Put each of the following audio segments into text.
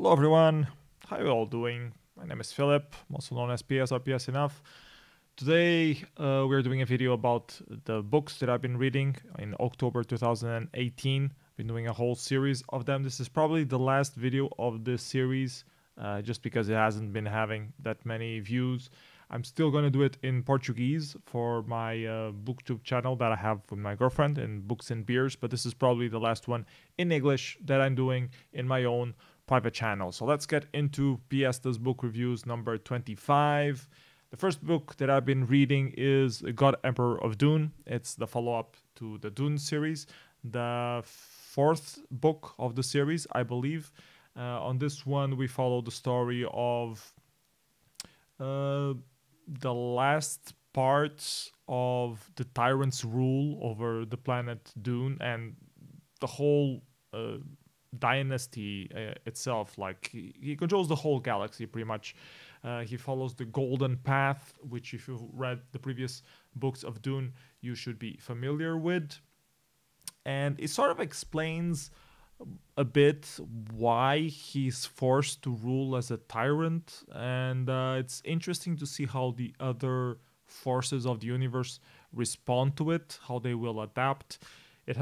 Hello everyone, how are you all doing? My name is Philip, also known as PS or PS Enough. Today we're doing a video about the books that I've been reading in October 2018. Been doing a whole series of them. This is probably the last video of this series just because it hasn't been having that many views. I'm still going to do it in Portuguese for my booktube channel that I have with my girlfriend in Books and Beers, but this is probably the last one in English that I'm doing in my own private channel. So let's get into PS Does Book Reviews number 25. The first book that I've been reading is God Emperor of Dune. It's the follow-up to the Dune series, the fourth book of the series, I believe. On this one, we follow the story of the last parts of the tyrant's rule over the planet Dune and the whole dynasty itself. Like he controls the whole galaxy pretty much. He follows the golden path, which if you read the previous books of Dune you should be familiar with, and it sort of explains a bit why he's forced to rule as a tyrant, and it's interesting to see how the other forces of the universe respond to it, how they will adapt. It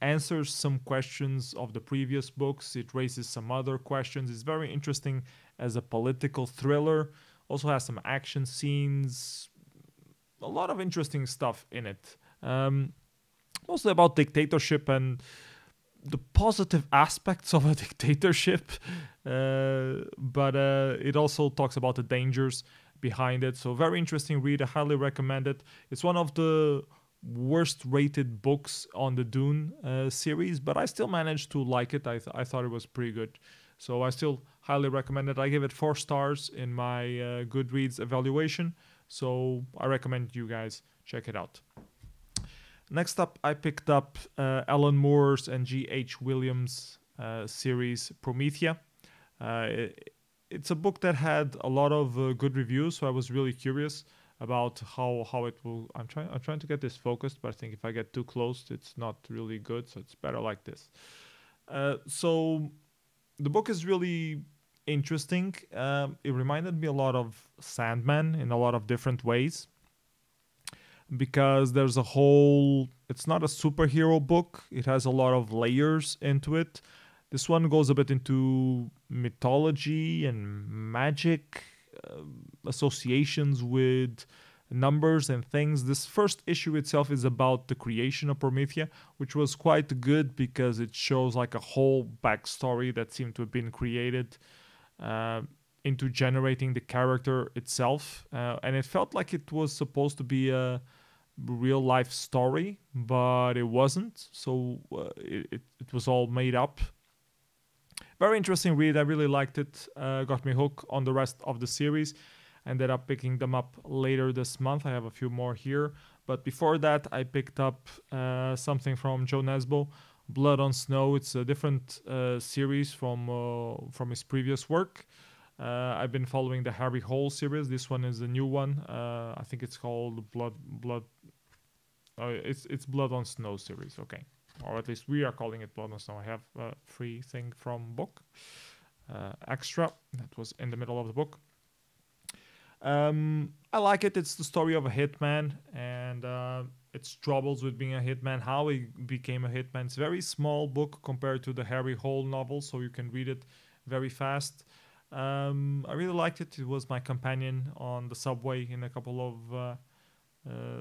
answers some questions of the previous books. It raises some other questions. It's very interesting as a political thriller. Also has some action scenes. A lot of interesting stuff in it. Mostly about dictatorship and the positive aspects of a dictatorship. But it also talks about the dangers behind it. So very interesting read. I highly recommend it. It's one of the worst rated books on the Dune series, but I still managed to like it. I thought it was pretty good, so I still highly recommend it. I give it 4 stars in my Goodreads evaluation, so I recommend you guys check it out. Next up, I picked up Alan Moore's and J.H.Williams series Promethea. It's a book that had a lot of good reviews, so I was really curious about how it will. I'm trying to get this focused, but I think if I get too close it's not really good, so it's better like this. So the book is really interesting. It reminded me a lot of Sandman in a lot of different ways, because there's a whole, it's not a superhero book, it has a lot of layers into it. This one goes a bit into mythology and magic, associations with numbers and things. This first issue itself is about the creation of Promethea, which was quite good because it shows like a whole backstory that seemed to have been created into generating the character itself, and it felt like it was supposed to be a real life story, but it wasn't, so it was all made up. Very interesting read. I really liked it. Got me hooked on the rest of the series. Ended up picking them up later this month. I have a few more here. But before that, I picked up something from Jo Nesbo, Blood on Snow. It's a different series from his previous work. I've been following the Harry Hole series. This one is a new one. I think it's called Blood. It's Blood on Snow series. Okay. Or at least we are calling it Blood on Snow. I have a free thing from book extra that was in the middle of the book. I like it. It's the story of a hitman and its troubles with being a hitman, how he became a hitman. It's a very small book compared to the Harry Hole novel, so you can read it very fast. I really liked it. It was my companion on the subway in a couple of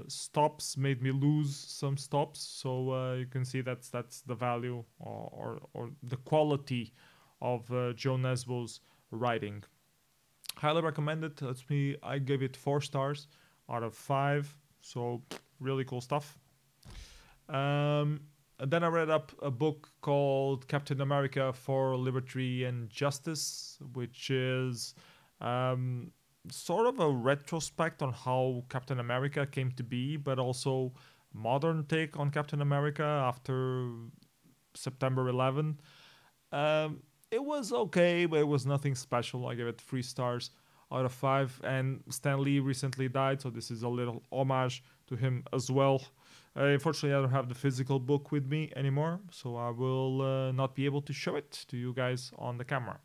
stops, made me lose some stops, so you can see that's the value or the quality of Jo Nesbo's writing. Highly recommend it. I gave it 4 stars out of 5, so really cool stuff. And then I read up a book called Captain America for Liberty and Justice, which is sort of a retrospect on how Captain America came to be, but also modern take on Captain America after September 11. It was okay, but it was nothing special. I gave it 3 stars out of 5. And Stan Lee recently died, so this is a little homage to him as well. Unfortunately, I don't have the physical book with me anymore, so I will not be able to show it to you guys on the camera.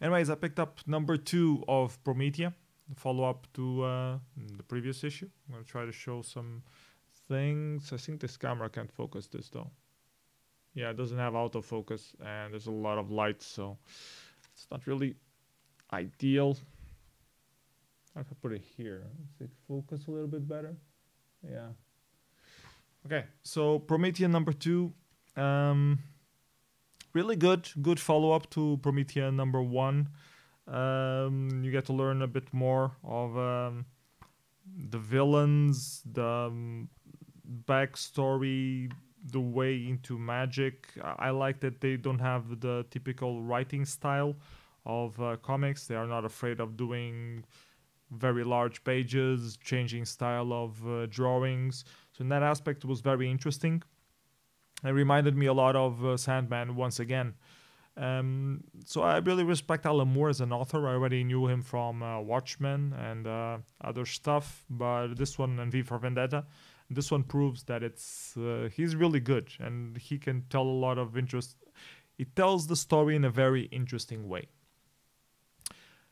Anyways, I picked up number 2 of Promethea, the follow-up to the previous issue. I'm going to try to show some things. I think this camera can't focus this though. Yeah, it doesn't have autofocus and there's a lot of light, so it's not really ideal. I can put it here. Let's focus a little bit better. Yeah. Okay, so Promethea number 2. Really good follow-up to Promethea number 1. You get to learn a bit more of the villains, the backstory, the way into magic. I like that they don't have the typical writing style of comics. They are not afraid of doing very large pages, changing style of drawings. So in that aspect, it was very interesting. It reminded me a lot of Sandman once again. So I really respect Alan Moore as an author. I already knew him from Watchmen and other stuff, but this one and V for Vendetta, this one proves that he's really good and he can tell a lot of interest. He tells the story in a very interesting way.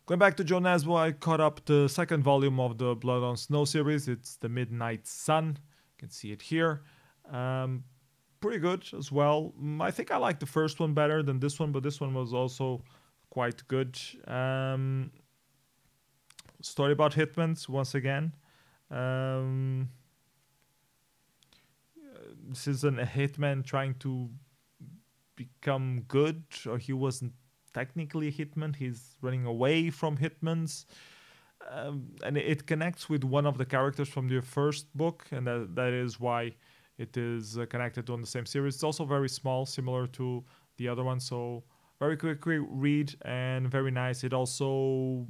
Going back to Jo Nesbo, I caught up the second volume of the Blood on Snow series. It's The Midnight Sun. You can see it here. Pretty good as well. I think I like the first one better than this one, but this one was also quite good. Story about hitmans once again. This isn't a hitman trying to become good, or he wasn't technically a hitman. He's running away from hitmans. And it connects with one of the characters from the first book, and that is why it is connected on the same series. It's also very small, similar to the other one, so very quick read and very nice. It also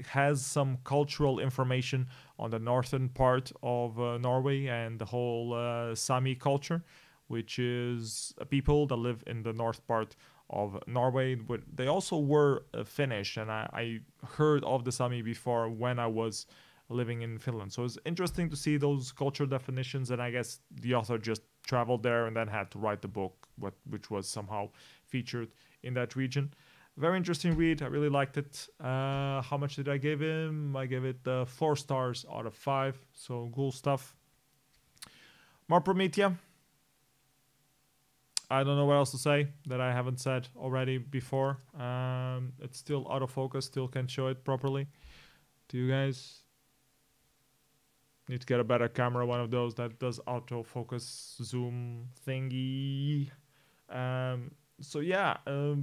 has some cultural information on the northern part of Norway and the whole Sami culture, which is a people that live in the north part of Norway. But they also were Finnish, and I heard of the Sami before when I was living in Finland. So it's interesting to see those culture definitions, and I guess the author just traveled there and then had to write the book, which was somehow featured in that region. Very interesting read. I really liked it. How much did I give him? I gave it 4 stars out of 5. So cool stuff. More Promethea. I don't know what else to say that I haven't said already before. It's still out of focus. Still can't show it properly to you guys. Need to get a better camera, one of those that does autofocus zoom thingy. So yeah, I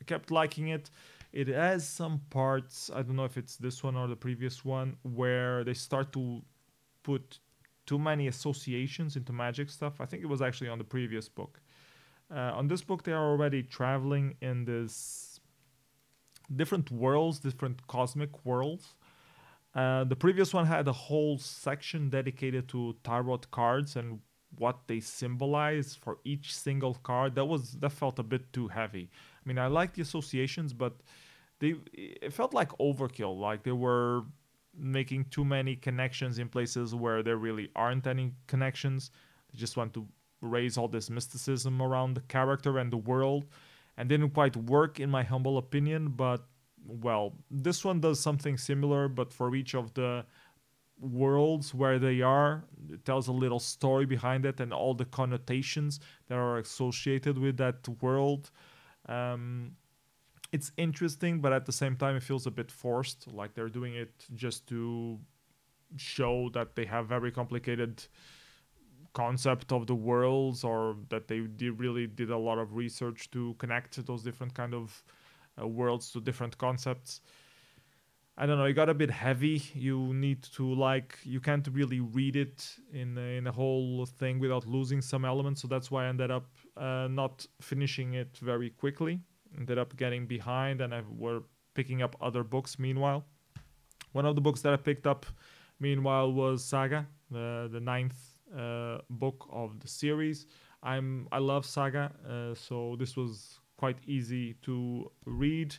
kept liking it. It has some parts, I don't know if it's this one or the previous one, where they start to put too many associations into magic stuff. I think it was actually on the previous book. On this book, they are already traveling in this different worlds, different cosmic worlds. The previous one had a whole section dedicated to tarot cards and what they symbolize for each single card. That felt a bit too heavy. I mean, I like the associations, but it felt like overkill. Like they were making too many connections in places where there really aren't any connections. They just want to raise all this mysticism around the character and the world, and didn't quite work in my humble opinion. But well, this one does something similar, but for each of the worlds where they are, it tells a little story behind it and all the connotations that are associated with that world. It's interesting, but at the same time it feels a bit forced, like they're doing it just to show that they have very complicated concept of the worlds, or that they really did a lot of research to connect those different kind of worlds to different concepts. I don't know, it got a bit heavy. You need to you can't really read it in a whole thing without losing some elements. So that's why I ended up not finishing it very quickly. Ended up getting behind, and I were picking up other books meanwhile. One of the books that I picked up meanwhile was Saga, the 9th book of the series. I love Saga, so this was quite easy to read.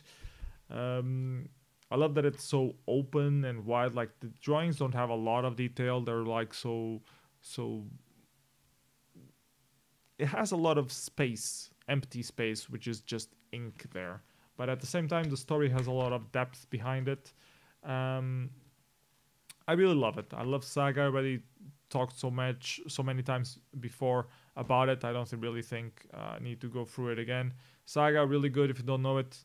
I love that it's so open and wide. Like the drawings don't have a lot of detail. They're like so it has a lot of space, empty space, which is just ink there. but at the same time, the story has a lot of depth behind it. Um, I really love it. I love Saga. I already talked so many times before about it. I don't really think I need to go through it again. Saga, really good. If you don't know it,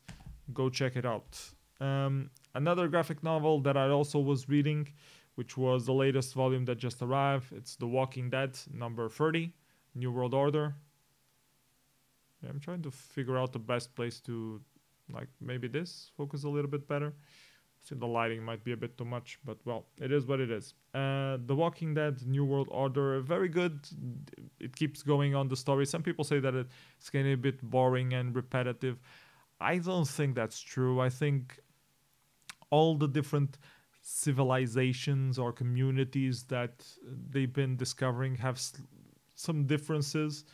go check it out. Another graphic novel that I also was reading, which was the latest volume that just arrived. It's The Walking Dead, number 30, New World Order. Yeah, I'm trying to figure out the best place to, like, maybe this, focus a little bit better. See, the lighting might be a bit too much, but well, it is what it is. The Walking Dead, New World Order, very good. It keeps going on the story. Some people say that it's getting a bit boring and repetitive. I don't think that's true. I think all the different civilizations or communities that they've been discovering have some differences.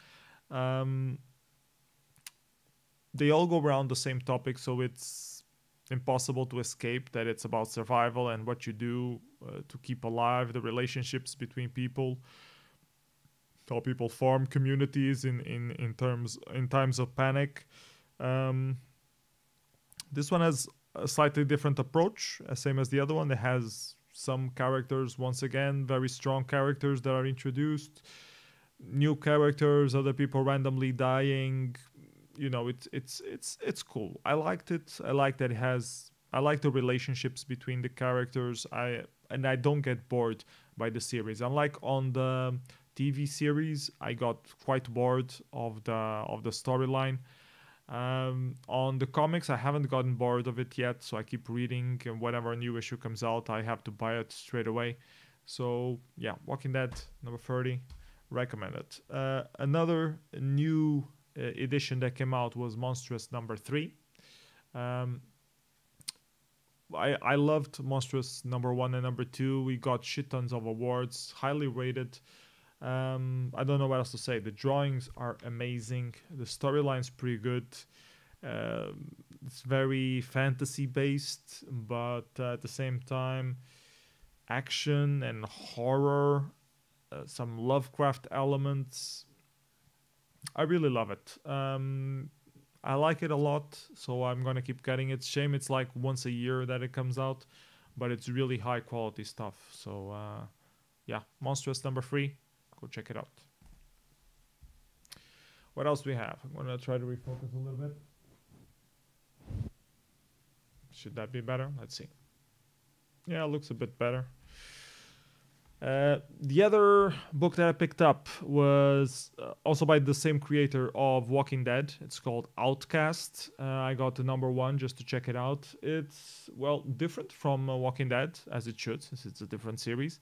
They all go around the same topic, so it's impossible to escape that it's about survival and what you do to keep alive, the relationships between people, how people form communities in times of panic. This one has a slightly different approach, same as the other one. It has some characters, once again, very strong characters that are introduced, new characters, other people randomly dying. You know, it's cool. I liked it. I like that it has. I like the relationships between the characters. I don't get bored by the series. Unlike on the TV series, I got quite bored of the storyline. On the comics, I haven't gotten bored of it yet, so I keep reading, and whenever a new issue comes out, I have to buy it straight away. So yeah, Walking Dead number 30, recommend it. Another new edition that came out was Monstress number 3. I loved Monstress number 1 and number 2. We got shit tons of awards, highly rated. I don't know what else to say. The drawings are amazing. The storyline's pretty good. It's very fantasy based, but at the same time, action and horror, some Lovecraft elements. I really love it. I like it a lot, so I'm gonna keep getting it. Shame it's like once a year that it comes out, but it's really high quality stuff. So yeah, Monstress number 3. Go check it out. What else do we have? I'm gonna try to refocus a little bit. Should that be better? Let's see. Yeah, it looks a bit better. The other book that I picked up was also by the same creator of Walking Dead. It's called Outcast. I got the number 1 just to check it out. It's, well, different from Walking Dead, as it should, since it's a different series.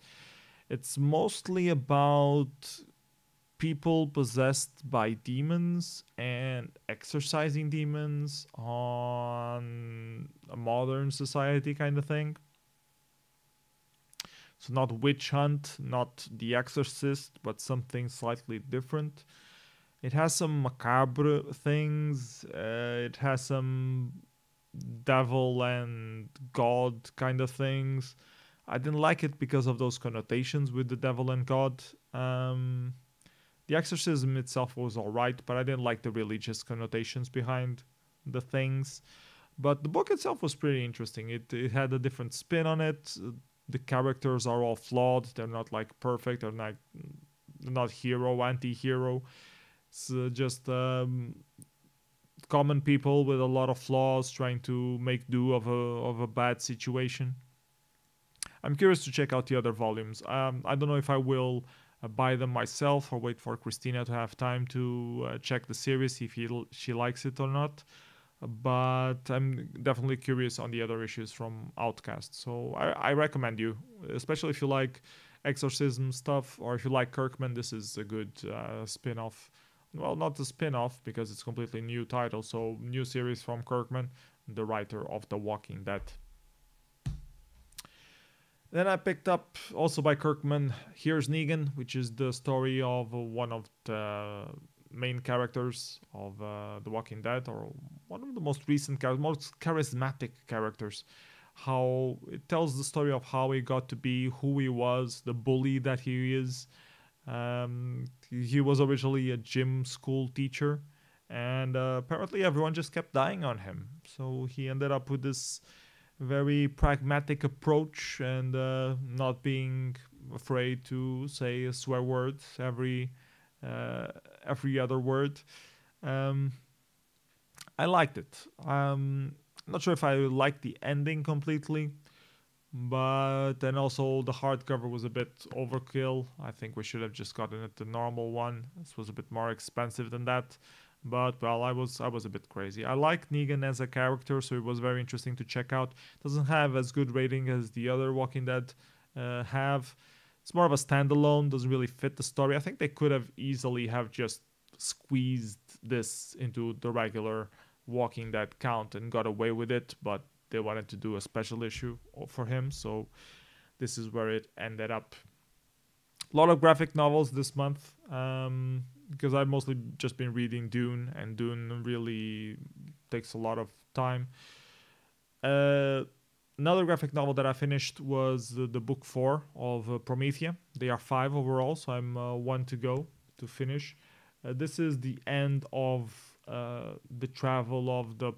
It's mostly about people possessed by demons and exorcising demons on a modern society kind of thing. So not Witch Hunt, not The Exorcist, but something slightly different. It has some macabre things. It has some devil and god kind of things. I didn't like it because of those connotations with the devil and god. The exorcism itself was alright, but I didn't like the religious connotations behind the things. But the book itself was pretty interesting. It had a different spin on it. The characters are all flawed. They're not like perfect. They're not hero, anti-hero. It's just common people with a lot of flaws trying to make do of a bad situation. I'm curious to check out the other volumes. I don't know if I will buy them myself or wait for Christina to have time to check the series if she likes it or not. But I'm definitely curious on the other issues from Outcast. So I recommend you, especially if you like exorcism stuff or if you like Kirkman. This is a good spin-off. Well, not a spin-off because it's completely new title. So new series from Kirkman, the writer of The Walking Dead. Then I picked up also by Kirkman, Here's Negan, which is the story of one of the main characters of The Walking Dead, or one of the most recent, most charismatic characters. How it tells the story of how he got to be who he was, the bully that he is. He was originally a gym school teacher, and apparently everyone just kept dying on him. So he ended up with this very pragmatic approach and not being afraid to say a swear word every other word. Um, I liked it. Not sure if I liked the ending completely, but then also the hardcover was a bit overkill. I think we should have just gotten it the normal one. This was a bit more expensive than that. But well, I was a bit crazy. I like Negan as a character, so it was very interesting to check out. Doesn't have as good rating as the other Walking Dead have. It's more of a standalone. Doesn't really fit the story. I think they could have easily have just squeezed this into the regular Walking Dead count and got away with it, but they wanted to do a special issue for him, so this is where it ended up. A lot of graphic novels this month, because I've mostly just been reading Dune, and Dune really takes a lot of time. Another graphic novel that I finished was the book 4 of Promethea. They are 5 overall, so I'm 1 to go to finish. This is the end of the travel of the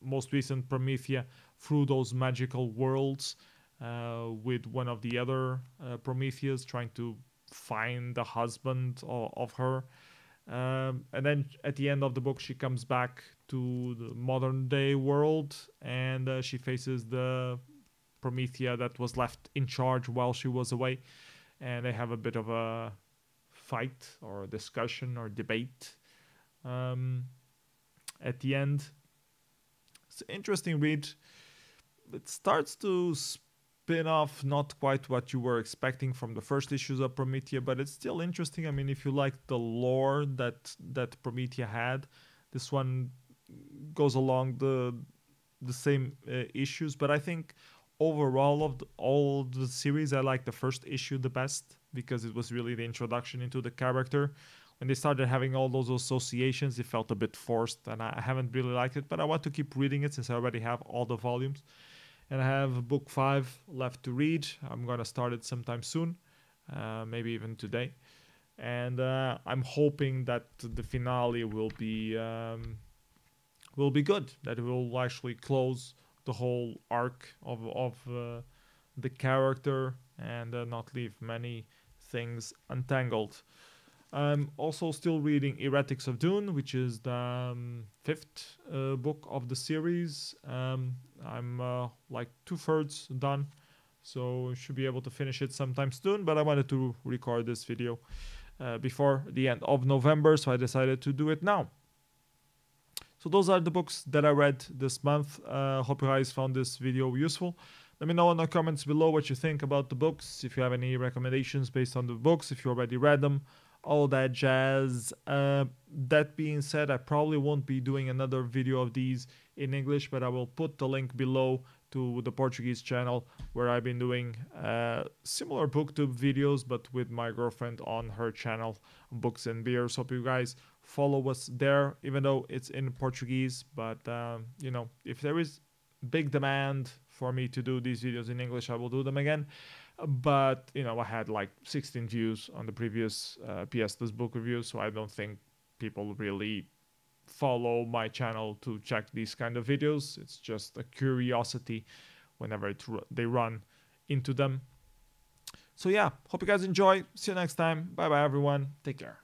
most recent Promethea through those magical worlds, with one of the other Prometheas trying to find the husband of her. And then at the end of the book, she comes back to the modern day world, and she faces the Promethea that was left in charge while she was away. And they have a bit of a fight or discussion or debate at the end. It's an interesting read. It starts to spin off not quite what you were expecting from the first issues of Promethea, but it's still interesting. I mean, if you like the lore that Promethea had, this one goes along the same issues. But I think overall of all the series, I like the first issue the best, because it was really the introduction into the character. When they started having all those associations, it felt a bit forced, and I haven't really liked it, but I want to keep reading it since I already have all the volumes. And I have book 5 left to read. I'm going to start it sometime soon, maybe even today. And I'm hoping that the finale will be good, that it will actually close the whole arc of the character and not leave many things untangled. I'm also still reading Heretics of Dune, which is the 5th book of the series. I'm like 2/3 done, so should be able to finish it sometime soon, but I wanted to record this video before the end of November, so I decided to do it now. So those are the books that I read this month. Hope you guys found this video useful. Let me know in the comments below what you think about the books, if you have any recommendations based on the books, if you already read them, all that jazz. That being said, I probably won't be doing another video of these in English, but I will put the link below to the Portuguese channel where I've been doing similar booktube videos, but with my girlfriend on her channel, Books and Beers. Hope you guys follow us there, even though it's in Portuguese. But you know, if there is big demand for me to do these videos in English, I will do them again. But you know, I had like 16 views on the previous PS This Book review, so I don't think people really follow my channel to check these kind of videos. It's just a curiosity whenever they run into them. So yeah, hope you guys enjoy. See you next time. Bye bye everyone. Take care.